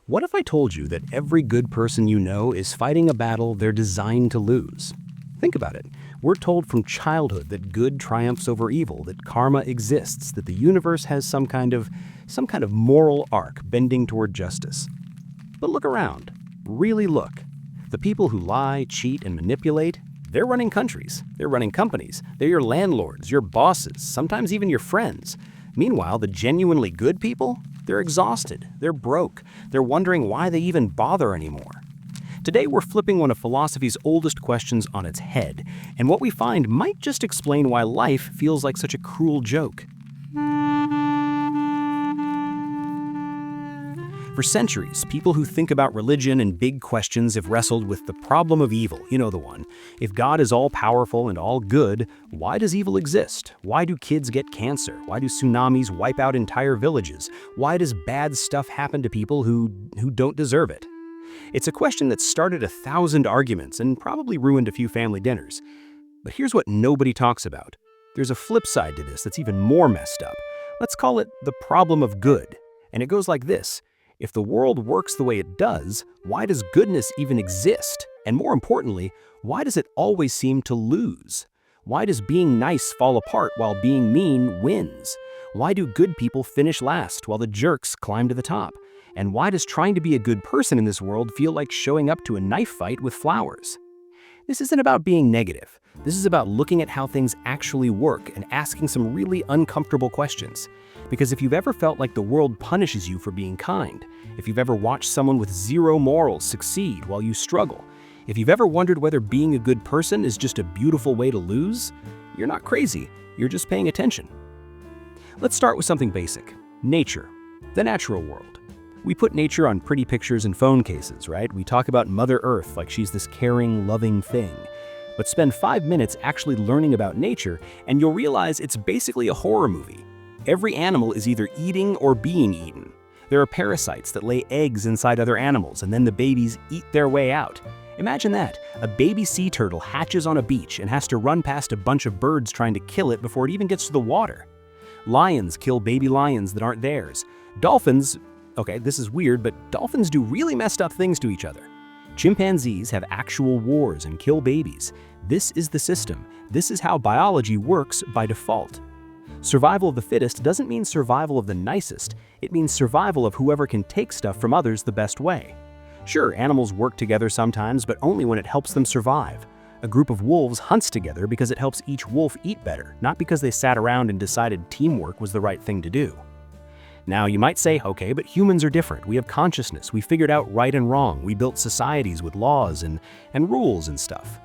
What if I told you that every good person you know is fighting a battle they're designed to lose? Think about it. We're told from childhood that good triumphs over evil, that karma exists, that the universe has some kind of moral arc bending toward justice. But look around. Really look. The people who lie, cheat, and manipulate, they're running countries. They're running companies. They're your landlords, your bosses, sometimes even your friends. Meanwhile, the genuinely good people, they're exhausted, they're broke, they're wondering why they even bother anymore. Today we're flipping one of philosophy's oldest questions on its head, and what we find might just explain why life feels like such a cruel joke. For centuries, people who think about religion and big questions have wrestled with the problem of evil, you know the one. If God is all-powerful and all good, why does evil exist? Why do kids get cancer? Why do tsunamis wipe out entire villages? Why does bad stuff happen to people who don't deserve it? It's a question that started 1,000 arguments and probably ruined a few family dinners. But here's what nobody talks about. There's a flip side to this that's even more messed up. Let's call it the problem of good. And it goes like this. If the world works the way it does, why does goodness even exist? And more importantly, why does it always seem to lose? Why does being nice fall apart while being mean wins? Why do good people finish last while the jerks climb to the top? And why does trying to be a good person in this world feel like showing up to a knife fight with flowers? This isn't about being negative. This is about looking at how things actually work and asking some really uncomfortable questions. Because if you've ever felt like the world punishes you for being kind, if you've ever watched someone with zero morals succeed while you struggle, if you've ever wondered whether being a good person is just a beautiful way to lose, you're not crazy, you're just paying attention. Let's start with something basic. Nature, the natural world. We put nature on pretty pictures and phone cases, right? We talk about Mother Earth like she's this caring, loving thing. But spend 5 minutes actually learning about nature, and you'll realize it's basically a horror movie. Every animal is either eating or being eaten. There are parasites that lay eggs inside other animals, and then the babies eat their way out. Imagine that. A baby sea turtle hatches on a beach and has to run past a bunch of birds trying to kill it before it even gets to the water. Lions kill baby lions that aren't theirs. Dolphins, okay, this is weird, but dolphins do really messed up things to each other. Chimpanzees have actual wars and kill babies. This is the system. This is how biology works by default. Survival of the fittest doesn't mean survival of the nicest. It means survival of whoever can take stuff from others the best way. Sure, animals work together sometimes, but only when it helps them survive. A group of wolves hunts together because it helps each wolf eat better, not because they sat around and decided teamwork was the right thing to do. Now, you might say, okay, but humans are different. We have consciousness. We figured out right and wrong. We built societies with laws and rules and stuff.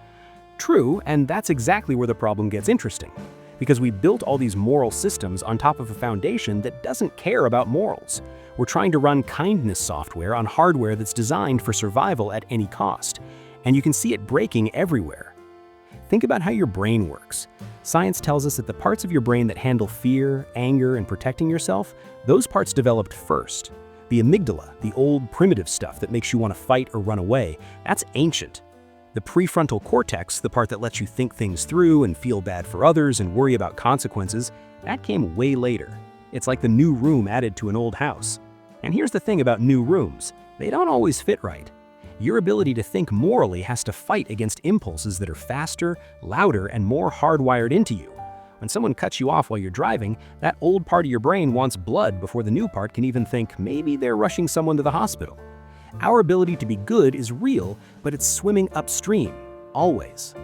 True, and that's exactly where the problem gets interesting. Because we built all these moral systems on top of a foundation that doesn't care about morals. We're trying to run kindness software on hardware that's designed for survival at any cost. And you can see it breaking everywhere. Think about how your brain works. Science tells us that the parts of your brain that handle fear, anger, and protecting yourself, those parts developed first. The amygdala, the old primitive stuff that makes you want to fight or run away, that's ancient. The prefrontal cortex, the part that lets you think things through and feel bad for others and worry about consequences, that came way later. It's like the new room added to an old house. And here's the thing about new rooms. They don't always fit right. Your ability to think morally has to fight against impulses that are faster, louder, and more hardwired into you. When someone cuts you off while you're driving, that old part of your brain wants blood before the new part can even think maybe they're rushing someone to the hospital. Our ability to be good is real, but it's swimming upstream, always.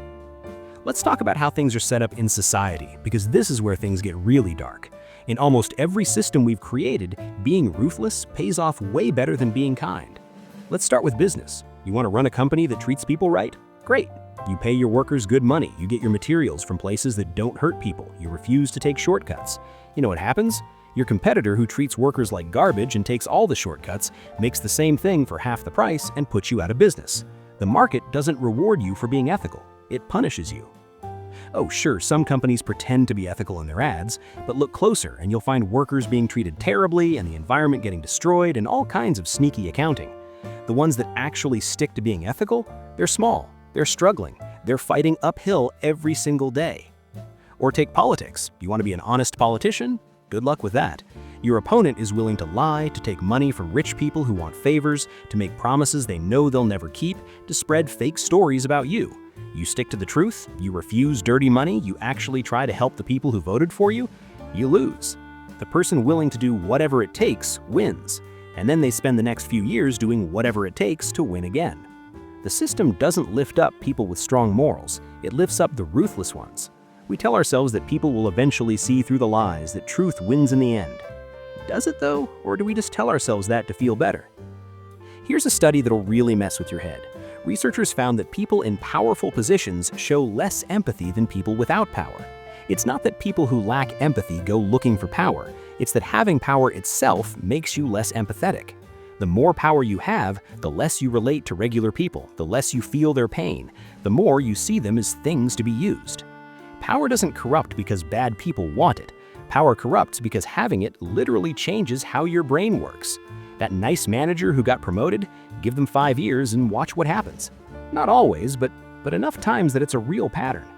Let's talk about how things are set up in society, because this is where things get really dark. In almost every system we've created, being ruthless pays off way better than being kind. Let's start with business. You want to run a company that treats people right? Great. You pay your workers good money. You get your materials from places that don't hurt people. You refuse to take shortcuts. You know what happens? Your competitor, who treats workers like garbage and takes all the shortcuts, makes the same thing for half the price and puts you out of business. The market doesn't reward you for being ethical. It punishes you. Oh, sure, some companies pretend to be ethical in their ads, but look closer and you'll find workers being treated terribly and the environment getting destroyed and all kinds of sneaky accounting. The ones that actually stick to being ethical, they're small, they're struggling, they're fighting uphill every single day. Or take politics. You want to be an honest politician? Good luck with that. Your opponent is willing to lie, to take money from rich people who want favors, to make promises they know they'll never keep, to spread fake stories about you. You stick to the truth, you refuse dirty money, you actually try to help the people who voted for you, you lose. The person willing to do whatever it takes wins, and then they spend the next few years doing whatever it takes to win again. The system doesn't lift up people with strong morals, it lifts up the ruthless ones. We tell ourselves that people will eventually see through the lies, that truth wins in the end. Does it though, or do we just tell ourselves that to feel better? Here's a study that'll really mess with your head. Researchers found that people in powerful positions show less empathy than people without power. It's not that people who lack empathy go looking for power, it's that having power itself makes you less empathetic. The more power you have, the less you relate to regular people, the less you feel their pain, the more you see them as things to be used. Power doesn't corrupt because bad people want it. Power corrupts because having it literally changes how your brain works. That nice manager who got promoted, give them 5 years and watch what happens. Not always, but enough times that it's a real pattern.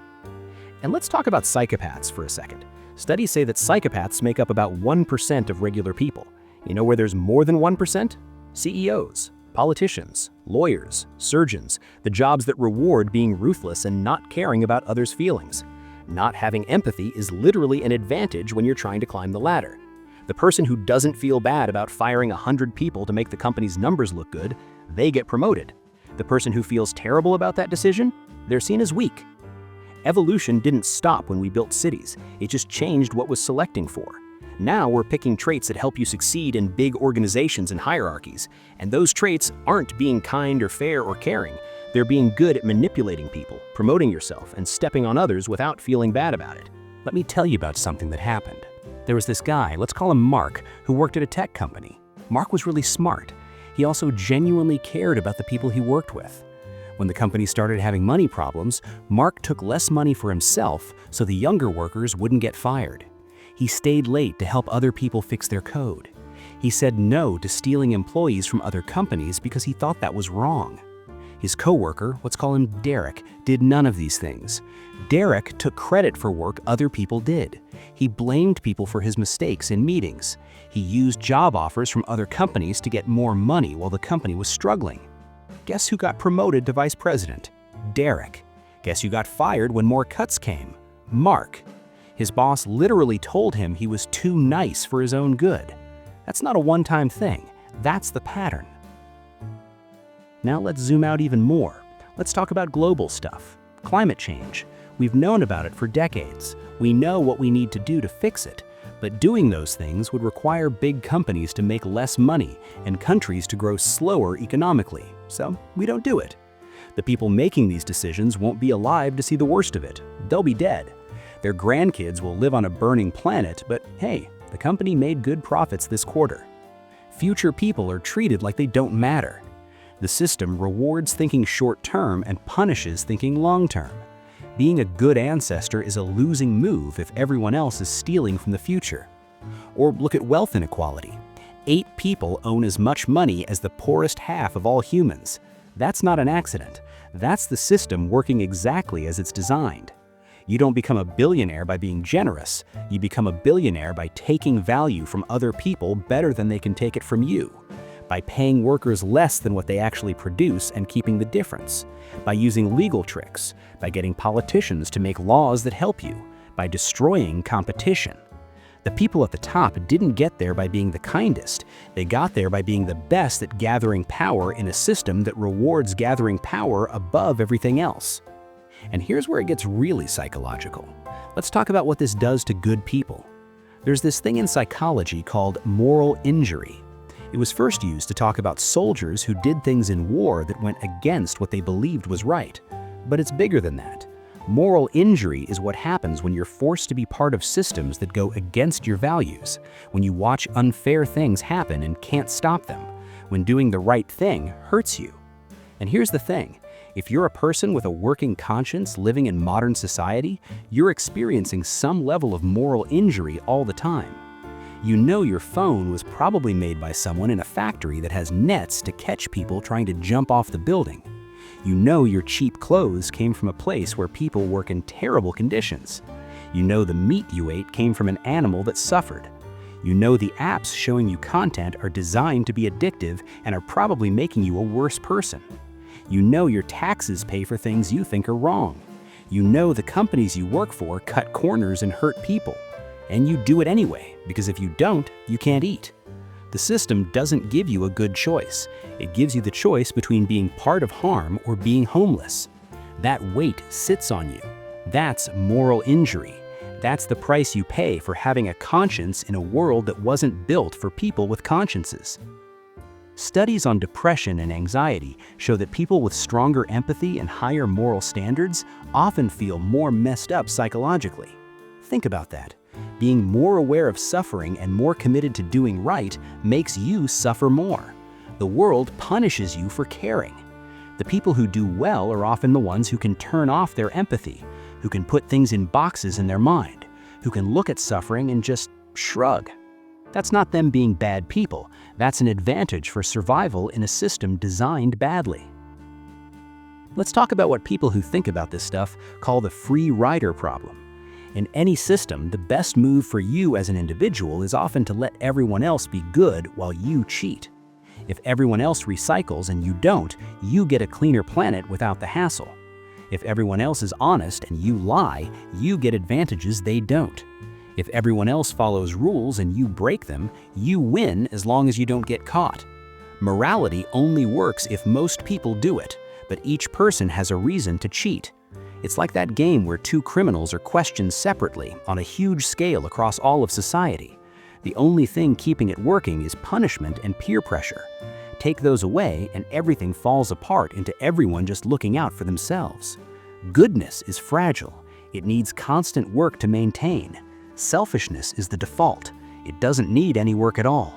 And let's talk about psychopaths for a second. Studies say that psychopaths make up about 1% of regular people. You know where there's more than 1%? CEOs, politicians, lawyers, surgeons, the jobs that reward being ruthless and not caring about others' feelings. Not having empathy is literally an advantage when you're trying to climb the ladder. The person who doesn't feel bad about firing 100 people to make the company's numbers look good, they get promoted. The person who feels terrible about that decision, they're seen as weak. Evolution didn't stop when we built cities, it just changed what was selecting for. Now we're picking traits that help you succeed in big organizations and hierarchies, and those traits aren't being kind or fair or caring. They're being good at manipulating people, promoting yourself, and stepping on others without feeling bad about it. Let me tell you about something that happened. There was this guy, let's call him Mark, who worked at a tech company. Mark was really smart. He also genuinely cared about the people he worked with. When the company started having money problems, Mark took less money for himself so the younger workers wouldn't get fired. He stayed late to help other people fix their code. He said no to stealing employees from other companies because he thought that was wrong. His coworker, let's call him Derek, did none of these things. Derek took credit for work other people did. He blamed people for his mistakes in meetings. He used job offers from other companies to get more money while the company was struggling. Guess who got promoted to vice president? Derek. Guess who got fired when more cuts came? Mark. His boss literally told him he was too nice for his own good. That's not a one-time thing. That's the pattern. Now let's zoom out even more. Let's talk about global stuff. Climate change. We've known about it for decades. We know what we need to do to fix it. But doing those things would require big companies to make less money and countries to grow slower economically. So we don't do it. The people making these decisions won't be alive to see the worst of it. They'll be dead. Their grandkids will live on a burning planet, but hey, the company made good profits this quarter. Future people are treated like they don't matter. The system rewards thinking short-term and punishes thinking long-term. Being a good ancestor is a losing move if everyone else is stealing from the future. Or look at wealth inequality. 8 people own as much money as the poorest half of all humans. That's not an accident. That's the system working exactly as it's designed. You don't become a billionaire by being generous. You become a billionaire by taking value from other people better than they can take it from you. By paying workers less than what they actually produce and keeping the difference, by using legal tricks, by getting politicians to make laws that help you, by destroying competition. The people at the top didn't get there by being the kindest. They got there by being the best at gathering power in a system that rewards gathering power above everything else. And here's where it gets really psychological. Let's talk about what this does to good people. There's this thing in psychology called moral injury. It was first used to talk about soldiers who did things in war that went against what they believed was right. But it's bigger than that. Moral injury is what happens when you're forced to be part of systems that go against your values, when you watch unfair things happen and can't stop them, when doing the right thing hurts you. And here's the thing. If you're a person with a working conscience living in modern society, you're experiencing some level of moral injury all the time. You know your phone was probably made by someone in a factory that has nets to catch people trying to jump off the building. You know your cheap clothes came from a place where people work in terrible conditions. You know the meat you ate came from an animal that suffered. You know the apps showing you content are designed to be addictive and are probably making you a worse person. You know your taxes pay for things you think are wrong. You know the companies you work for cut corners and hurt people. And you do it anyway, because if you don't, you can't eat. The system doesn't give you a good choice. It gives you the choice between being part of harm or being homeless. That weight sits on you. That's moral injury. That's the price you pay for having a conscience in a world that wasn't built for people with consciences. Studies on depression and anxiety show that people with stronger empathy and higher moral standards often feel more messed up psychologically. Think about that. Being more aware of suffering and more committed to doing right makes you suffer more. The world punishes you for caring. The people who do well are often the ones who can turn off their empathy, who can put things in boxes in their mind, who can look at suffering and just shrug. That's not them being bad people. That's an advantage for survival in a system designed badly. Let's talk about what people who think about this stuff call the free rider problem. In any system, the best move for you as an individual is often to let everyone else be good while you cheat. If everyone else recycles and you don't, you get a cleaner planet without the hassle. If everyone else is honest and you lie, you get advantages they don't. If everyone else follows rules and you break them, you win as long as you don't get caught. Morality only works if most people do it, but each person has a reason to cheat. It's like that game where two criminals are questioned separately on a huge scale across all of society. The only thing keeping it working is punishment and peer pressure. Take those away and everything falls apart into everyone just looking out for themselves. Goodness is fragile. It needs constant work to maintain. Selfishness is the default. It doesn't need any work at all.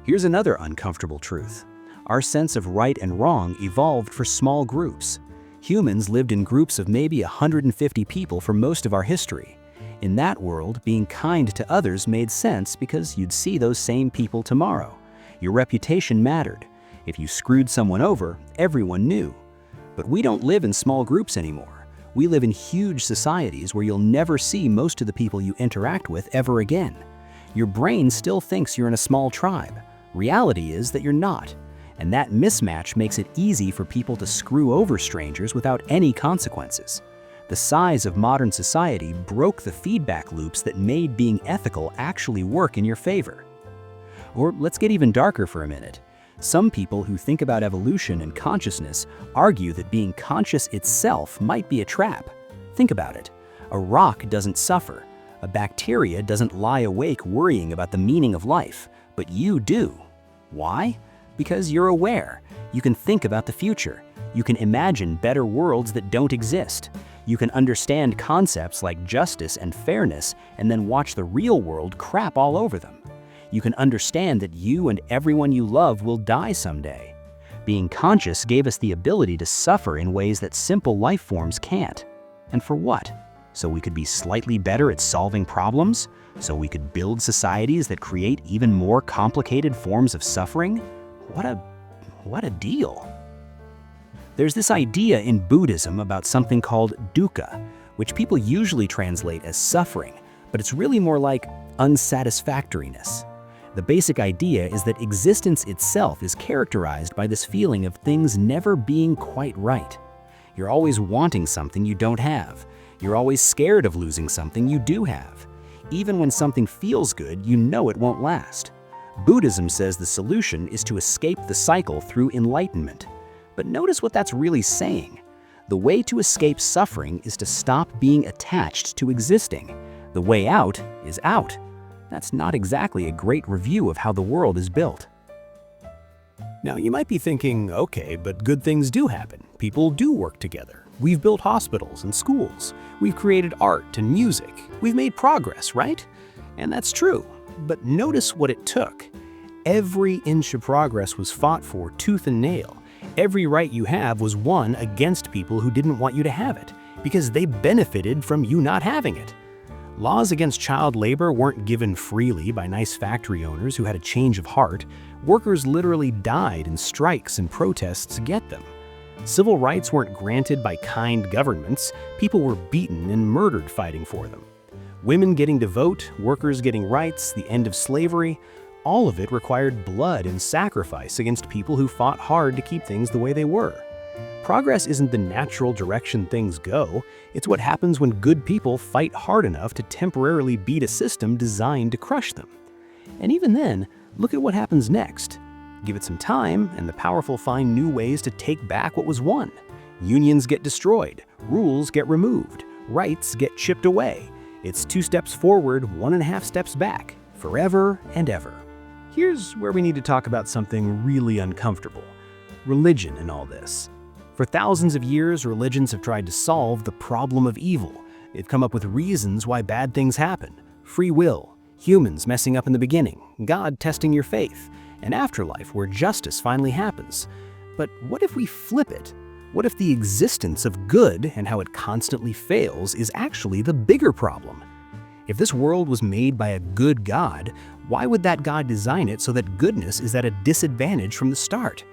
Here's another uncomfortable truth. Our sense of right and wrong evolved for small groups. Humans lived in groups of maybe 150 people for most of our history. In that world, being kind to others made sense because you'd see those same people tomorrow. Your reputation mattered. If you screwed someone over, everyone knew. But we don't live in small groups anymore. We live in huge societies where you'll never see most of the people you interact with ever again. Your brain still thinks you're in a small tribe. Reality is that you're not. And that mismatch makes it easy for people to screw over strangers without any consequences. The size of modern society broke the feedback loops that made being ethical actually work in your favor. Or let's get even darker for a minute. Some people who think about evolution and consciousness argue that being conscious itself might be a trap. Think about it. A rock doesn't suffer. A bacteria doesn't lie awake worrying about the meaning of life, but you do. Why? Because you're aware. You can think about the future. You can imagine better worlds that don't exist. You can understand concepts like justice and fairness and then watch the real world crap all over them. You can understand that you and everyone you love will die someday. Being conscious gave us the ability to suffer in ways that simple life forms can't. And for what? So we could be slightly better at solving problems? So we could build societies that create even more complicated forms of suffering? What a deal. There's this idea in Buddhism about something called dukkha, which people usually translate as suffering, but it's really more like unsatisfactoriness. The basic idea is that existence itself is characterized by this feeling of things never being quite right. You're always wanting something you don't have. You're always scared of losing something you do have. Even when something feels good, you know it won't last. Buddhism says the solution is to escape the cycle through enlightenment. But notice what that's really saying. The way to escape suffering is to stop being attached to existing. The way out is out. That's not exactly a great review of how the world is built. Now, you might be thinking, okay, but good things do happen. People do work together. We've built hospitals and schools. We've created art and music. We've made progress, right? And that's true. But notice what it took. Every inch of progress was fought for tooth and nail. Every right you have was won against people who didn't want you to have it, because they benefited from you not having it. Laws against child labor weren't given freely by nice factory owners who had a change of heart. Workers literally died in strikes and protests to get them. Civil rights weren't granted by kind governments. People were beaten and murdered fighting for them. Women getting to vote, workers getting rights, the end of slavery, all of it required blood and sacrifice against people who fought hard to keep things the way they were. Progress isn't the natural direction things go, it's what happens when good people fight hard enough to temporarily beat a system designed to crush them. And even then, look at what happens next. Give it some time, and the powerful find new ways to take back what was won. Unions get destroyed, rules get removed, rights get chipped away. It's 2 steps forward, 1.5 steps back, forever and ever. Here's where we need to talk about something really uncomfortable: religion in all this. For thousands of years, religions have tried to solve the problem of evil. They've come up with reasons why bad things happen: free will, humans messing up in the beginning, God testing your faith, an afterlife where justice finally happens. But what if we flip it? What if the existence of good and how it constantly fails is actually the bigger problem? If this world was made by a good God, why would that God design it so that goodness is at a disadvantage from the start?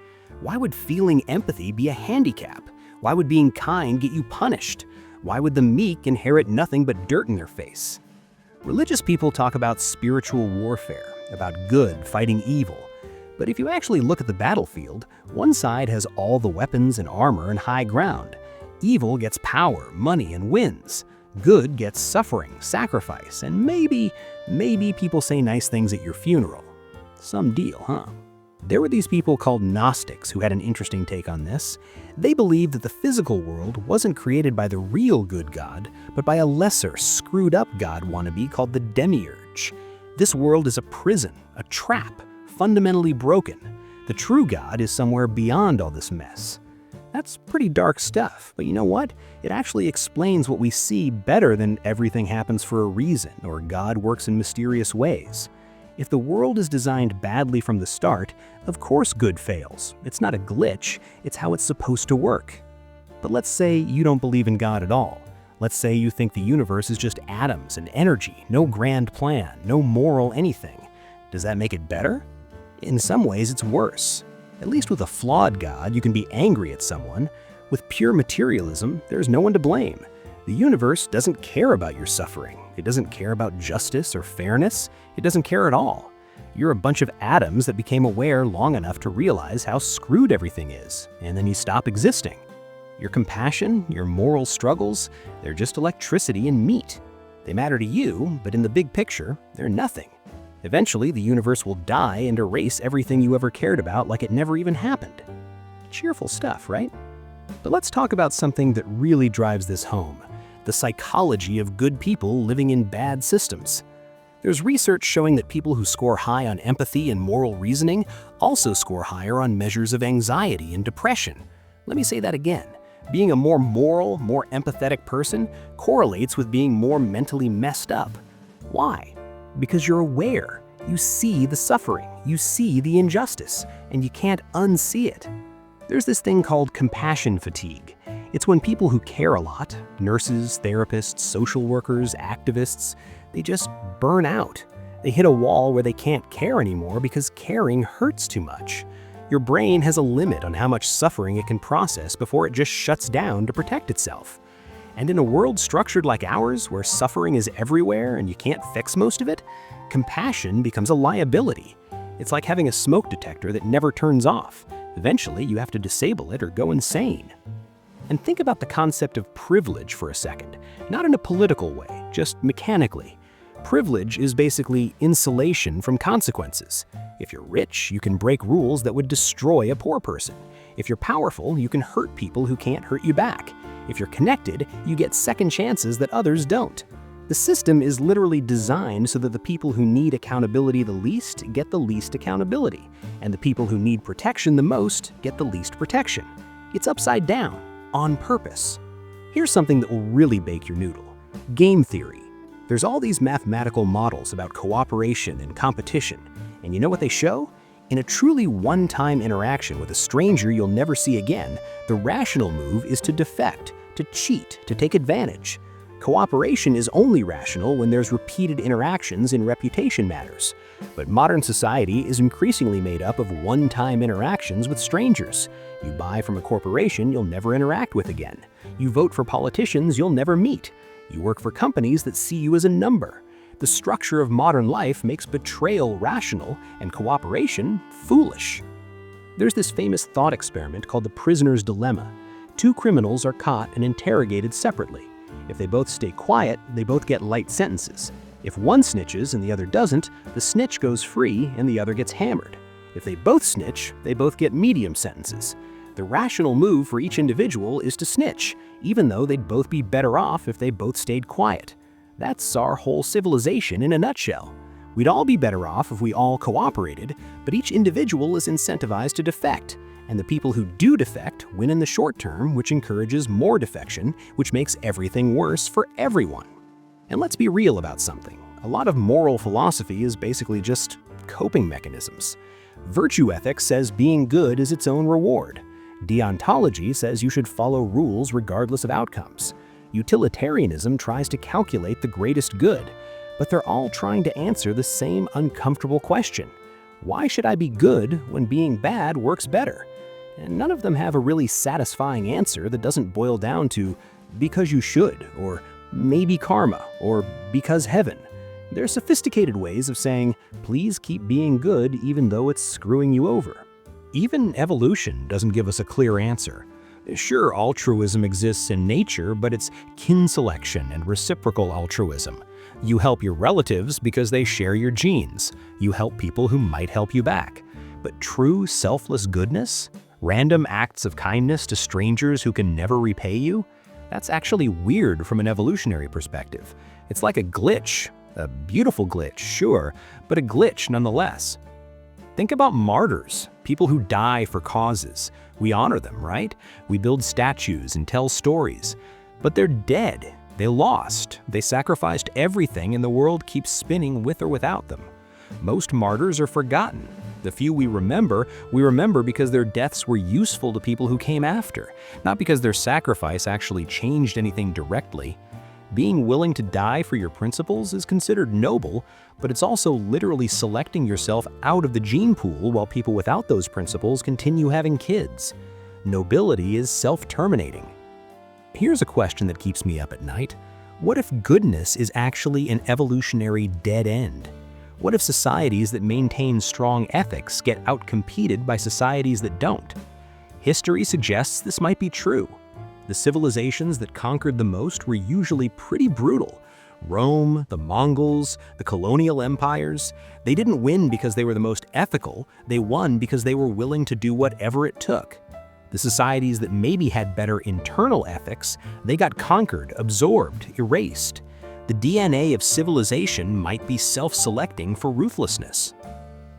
Why would feeling empathy be a handicap? Why would being kind get you punished? Why would the meek inherit nothing but dirt in their face? Religious people talk about spiritual warfare, about good fighting evil. But if you actually look at the battlefield, one side has all the weapons and armor and high ground. Evil gets power, money, and wins. Good gets suffering, sacrifice, and maybe people say nice things at your funeral. Some deal, huh? There were these people called Gnostics who had an interesting take on this. They believed that the physical world wasn't created by the real good God, but by a lesser, screwed-up God wannabe called the demiurge. This world is a prison, a trap, fundamentally broken. The true God is somewhere beyond all this mess. That's pretty dark stuff, but you know what? It actually explains what we see better than everything happens for a reason or God works in mysterious ways. If the world is designed badly from the start, of course good fails. It's not a glitch, it's how it's supposed to work. But let's say you don't believe in God at all. Let's say you think the universe is just atoms and energy, no grand plan, no moral anything. Does that make it better? In some ways, it's worse. At least with a flawed God, you can be angry at someone. With pure materialism, there's no one to blame. The universe doesn't care about your suffering. It doesn't care about justice or fairness. It doesn't care at all. You're a bunch of atoms that became aware long enough to realize how screwed everything is, and then you stop existing. Your compassion, your moral struggles, they're just electricity and meat. They matter to you, but in the big picture, they're nothing. Eventually, the universe will die and erase everything you ever cared about like it never even happened. Cheerful stuff, right? But let's talk about something that really drives this home: the psychology of good people living in bad systems. There's research showing that people who score high on empathy and moral reasoning also score higher on measures of anxiety and depression. Let me say that again. Being a more moral, more empathetic person correlates with being more mentally messed up. Why? Because you're aware. You see the suffering, you see the injustice, and you can't unsee it. There's this thing called compassion fatigue. It's when people who care a lot, nurses, therapists, social workers, activists, they just burn out. They hit a wall where they can't care anymore because caring hurts too much. Your brain has a limit on how much suffering it can process before it just shuts down to protect itself. And in a world structured like ours, where suffering is everywhere and you can't fix most of it, compassion becomes a liability. It's like having a smoke detector that never turns off. Eventually, you have to disable it or go insane. And think about the concept of privilege for a second, not in a political way, just mechanically. Privilege is basically insulation from consequences. If you're rich, you can break rules that would destroy a poor person. If you're powerful, you can hurt people who can't hurt you back. If you're connected, you get second chances that others don't. The system is literally designed so that the people who need accountability the least get the least accountability, and the people who need protection the most get the least protection. It's upside down, on purpose. Here's something that will really bake your noodle: game theory. There's all these mathematical models about cooperation and competition, and you know what they show? In a truly one-time interaction with a stranger you'll never see again, the rational move is to defect, to cheat, to take advantage. Cooperation is only rational when there's repeated interactions in reputation matters. But modern society is increasingly made up of one-time interactions with strangers. You buy from a corporation you'll never interact with again. You vote for politicians you'll never meet. You work for companies that see you as a number. The structure of modern life makes betrayal rational and cooperation foolish. There's this famous thought experiment called the prisoner's dilemma. Two criminals are caught and interrogated separately. If they both stay quiet, they both get light sentences. If one snitches and the other doesn't, the snitch goes free and the other gets hammered. If they both snitch, they both get medium sentences. The rational move for each individual is to snitch, even though they'd both be better off if they both stayed quiet. That's our whole civilization in a nutshell. We'd all be better off if we all cooperated, but each individual is incentivized to defect. And the people who do defect win in the short term, which encourages more defection, which makes everything worse for everyone. And let's be real about something. A lot of moral philosophy is basically just coping mechanisms. Virtue ethics says being good is its own reward. Deontology says you should follow rules regardless of outcomes. Utilitarianism tries to calculate the greatest good, but they're all trying to answer the same uncomfortable question. Why should I be good when being bad works better? And none of them have a really satisfying answer that doesn't boil down to because you should, or maybe karma, or because heaven. They're sophisticated ways of saying, please keep being good even though it's screwing you over. Even evolution doesn't give us a clear answer. Sure, altruism exists in nature, but it's kin selection and reciprocal altruism. You help your relatives because they share your genes. You help people who might help you back. But true selfless goodness? Random acts of kindness to strangers who can never repay you? That's actually weird from an evolutionary perspective. It's like a glitch. A beautiful glitch, sure, but a glitch nonetheless. Think about martyrs, people who die for causes. We honor them, right? We build statues and tell stories. But they're dead. They lost. They sacrificed everything and the world keeps spinning with or without them. Most martyrs are forgotten. The few we remember because their deaths were useful to people who came after, not because their sacrifice actually changed anything directly. Being willing to die for your principles is considered noble, but it's also literally selecting yourself out of the gene pool while people without those principles continue having kids. Nobility is self-terminating. Here's a question that keeps me up at night. What if goodness is actually an evolutionary dead end? What if societies that maintain strong ethics get outcompeted by societies that don't? History suggests this might be true. The civilizations that conquered the most were usually pretty brutal. Rome, the Mongols, the colonial empires. They didn't win because they were the most ethical, they won because they were willing to do whatever it took. The societies that maybe had better internal ethics, they got conquered, absorbed, erased. The DNA of civilization might be self-selecting for ruthlessness.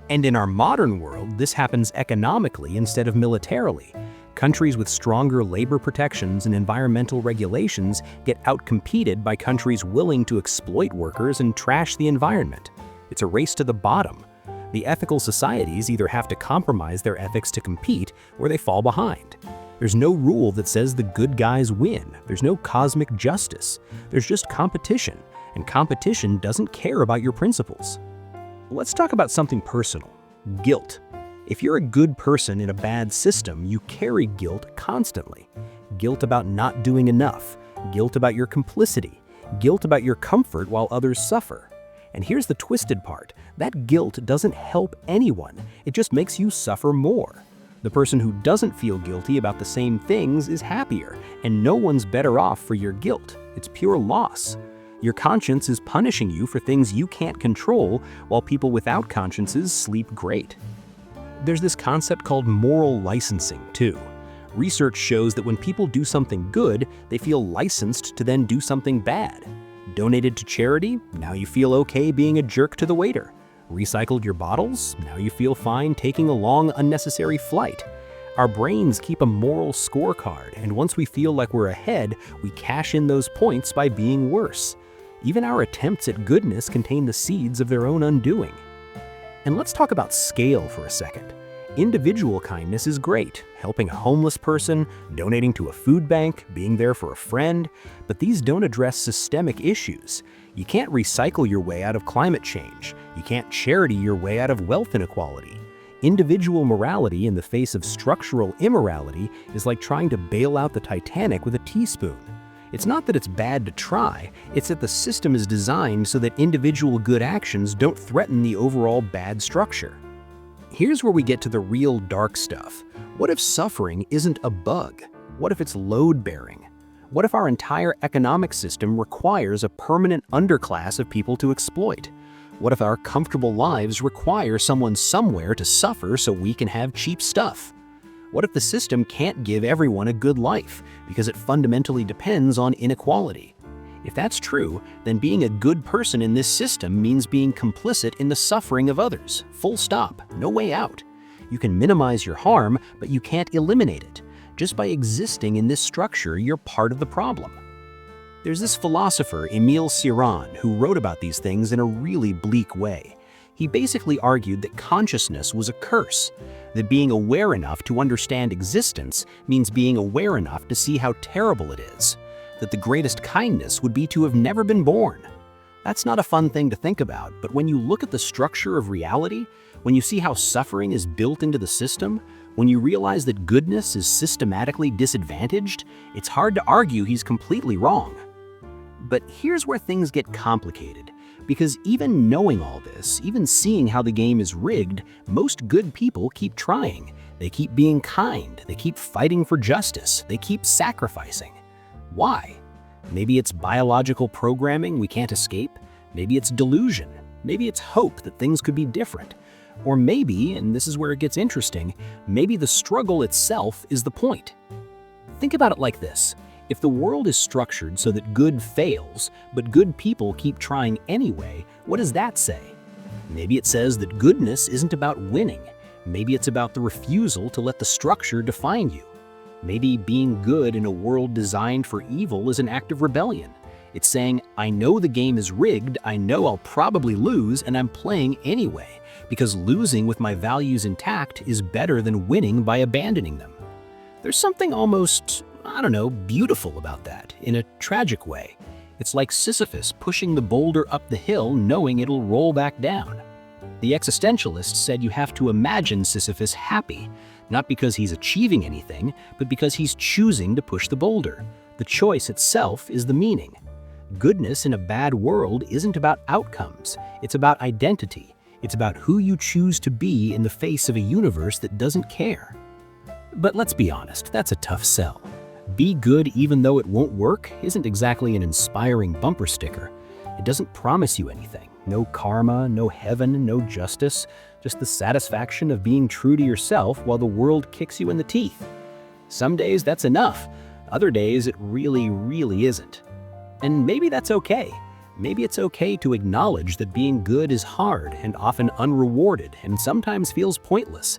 And in our modern world, this happens economically instead of militarily. Countries with stronger labor protections and environmental regulations get outcompeted by countries willing to exploit workers and trash the environment. It's a race to the bottom. The ethical societies either have to compromise their ethics to compete or they fall behind. There's no rule that says the good guys win. There's no cosmic justice. There's just competition, and competition doesn't care about your principles. Let's talk about something personal: guilt. If you're a good person in a bad system, you carry guilt constantly. Guilt about not doing enough, guilt about your complicity, guilt about your comfort while others suffer. And here's the twisted part: that guilt doesn't help anyone, it just makes you suffer more. The person who doesn't feel guilty about the same things is happier, and no one's better off for your guilt. It's pure loss. Your conscience is punishing you for things you can't control, while people without consciences sleep great. There's this concept called moral licensing, too. Research shows that when people do something good, they feel licensed to then do something bad. Donated to charity? Now you feel okay being a jerk to the waiter. Recycled your bottles? Now you feel fine taking a long, unnecessary flight. Our brains keep a moral scorecard, and once we feel like we're ahead, we cash in those points by being worse. Even our attempts at goodness contain the seeds of their own undoing. And let's talk about scale for a second. Individual kindness is great, helping a homeless person, donating to a food bank, being there for a friend, but these don't address systemic issues. You can't recycle your way out of climate change. You can't charity your way out of wealth inequality. Individual morality in the face of structural immorality is like trying to bail out the Titanic with a teaspoon. It's not that it's bad to try, it's that the system is designed so that individual good actions don't threaten the overall bad structure. Here's where we get to the real dark stuff. What if suffering isn't a bug? What if it's load-bearing? What if our entire economic system requires a permanent underclass of people to exploit? What if our comfortable lives require someone somewhere to suffer so we can have cheap stuff? What if the system can't give everyone a good life because it fundamentally depends on inequality? If that's true, then being a good person in this system means being complicit in the suffering of others. Full stop. No way out. You can minimize your harm, but you can't eliminate it. Just by existing in this structure, you're part of the problem. There's this philosopher, Emile Cioran, who wrote about these things in a really bleak way. He basically argued that consciousness was a curse, that being aware enough to understand existence means being aware enough to see how terrible it is, that the greatest kindness would be to have never been born. That's not a fun thing to think about, but when you look at the structure of reality, when you see how suffering is built into the system, when you realize that goodness is systematically disadvantaged, it's hard to argue he's completely wrong. But here's where things get complicated, because even knowing all this, even seeing how the game is rigged, most good people keep trying. They keep being kind, they keep fighting for justice, they keep sacrificing. Why? Maybe it's biological programming we can't escape, maybe it's delusion, maybe it's hope that things could be different. Or maybe, and this is where it gets interesting, maybe the struggle itself is the point. Think about it like this. If the world is structured so that good fails, but good people keep trying anyway, what does that say? Maybe it says that goodness isn't about winning. Maybe it's about the refusal to let the structure define you. Maybe being good in a world designed for evil is an act of rebellion. It's saying, I know the game is rigged, I know I'll probably lose, and I'm playing anyway, because losing with my values intact is better than winning by abandoning them. There's something almost, beautiful about that, in a tragic way. It's like Sisyphus pushing the boulder up the hill knowing it'll roll back down. The existentialists said you have to imagine Sisyphus happy, not because he's achieving anything, but because he's choosing to push the boulder. The choice itself is the meaning. Goodness in a bad world isn't about outcomes, it's about identity. It's about who you choose to be in the face of a universe that doesn't care. But let's be honest, that's a tough sell. Be good even though it won't work isn't exactly an inspiring bumper sticker. It doesn't promise you anything. No karma, no heaven, no justice, just the satisfaction of being true to yourself while the world kicks you in the teeth. Some days that's enough, other days it really isn't. And maybe that's okay. Maybe it's okay to acknowledge that being good is hard and often unrewarded and sometimes feels pointless.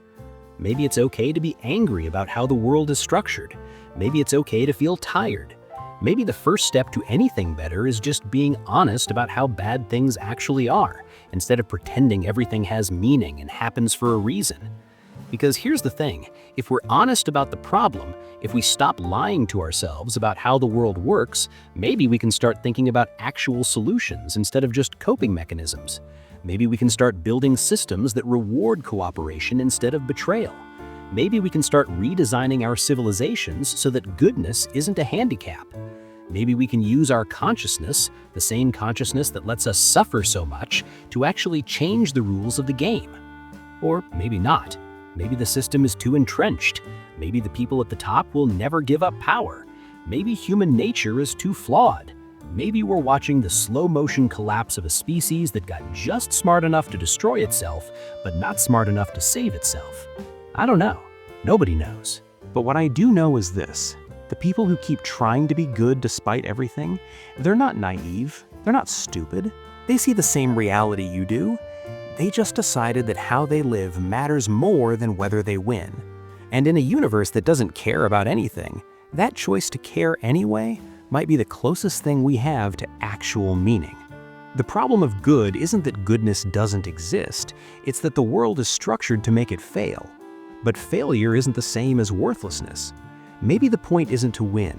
Maybe it's okay to be angry about how the world is structured. Maybe it's okay to feel tired. Maybe the first step to anything better is just being honest about how bad things actually are, instead of pretending everything has meaning and happens for a reason. Because here's the thing, if we're honest about the problem, if we stop lying to ourselves about how the world works, maybe we can start thinking about actual solutions instead of just coping mechanisms. Maybe we can start building systems that reward cooperation instead of betrayal. Maybe we can start redesigning our civilizations so that goodness isn't a handicap. Maybe we can use our consciousness, the same consciousness that lets us suffer so much, to actually change the rules of the game. Or maybe not. Maybe the system is too entrenched. Maybe the people at the top will never give up power. Maybe human nature is too flawed. Maybe we're watching the slow-motion collapse of a species that got just smart enough to destroy itself, but not smart enough to save itself. I don't know. Nobody knows. But what I do know is this. The people who keep trying to be good despite everything, they're not naive. They're not stupid. They see the same reality you do. They just decided that how they live matters more than whether they win. And in a universe that doesn't care about anything, that choice to care anyway might be the closest thing we have to actual meaning. The problem of good isn't that goodness doesn't exist, it's that the world is structured to make it fail. But failure isn't the same as worthlessness. Maybe the point isn't to win.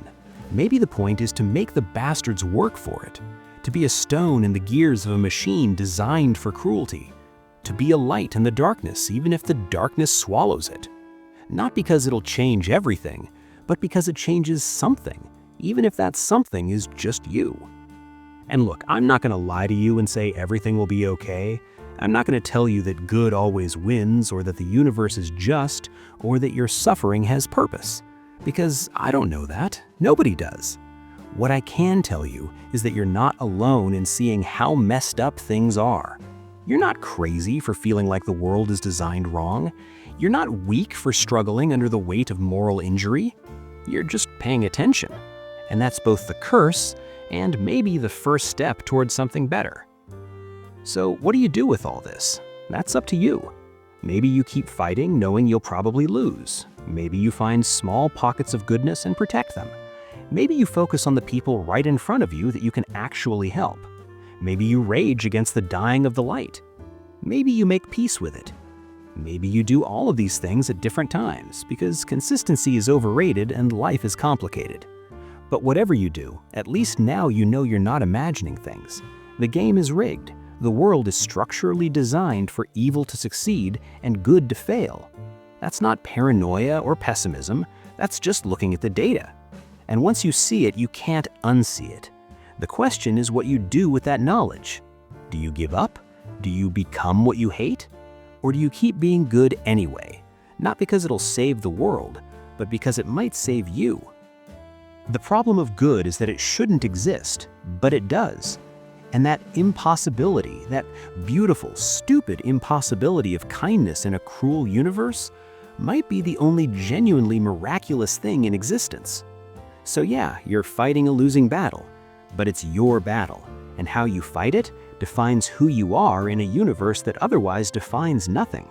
Maybe the point is to make the bastards work for it. To be a stone in the gears of a machine designed for cruelty. To be a light in the darkness, even if the darkness swallows it. Not because it'll change everything, but because it changes something. even if that something is just you. And look, I'm not going to lie to you and say everything will be okay. I'm not going to tell you that good always wins, or that the universe is just, or that your suffering has purpose. Because I don't know that. Nobody does. What I can tell you is that you're not alone in seeing how messed up things are. You're not crazy for feeling like the world is designed wrong. You're not weak for struggling under the weight of moral injury. You're just paying attention. And that's both the curse and maybe the first step towards something better. So what do you do with all this? That's up to you. Maybe you keep fighting knowing you'll probably lose. Maybe you find small pockets of goodness and protect them. Maybe you focus on the people right in front of you that you can actually help. Maybe you rage against the dying of the light. Maybe you make peace with it. Maybe you do all of these things at different times, because consistency is overrated and life is complicated. But whatever you do, at least now you know you're not imagining things. The game is rigged. The world is structurally designed for evil to succeed and good to fail. That's not paranoia or pessimism. That's just looking at the data. And once you see it, you can't unsee it. The question is what you do with that knowledge. Do you give up? Do you become what you hate? Or do you keep being good anyway? Not because it'll save the world, but because it might save you. The problem of good is that it shouldn't exist, but it does. And that impossibility, that beautiful, stupid impossibility of kindness in a cruel universe, might be the only genuinely miraculous thing in existence. So yeah, you're fighting a losing battle, but it's your battle, and how you fight it defines who you are in a universe that otherwise defines nothing.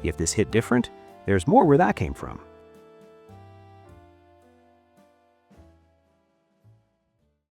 If this hit different, there's more where that came from.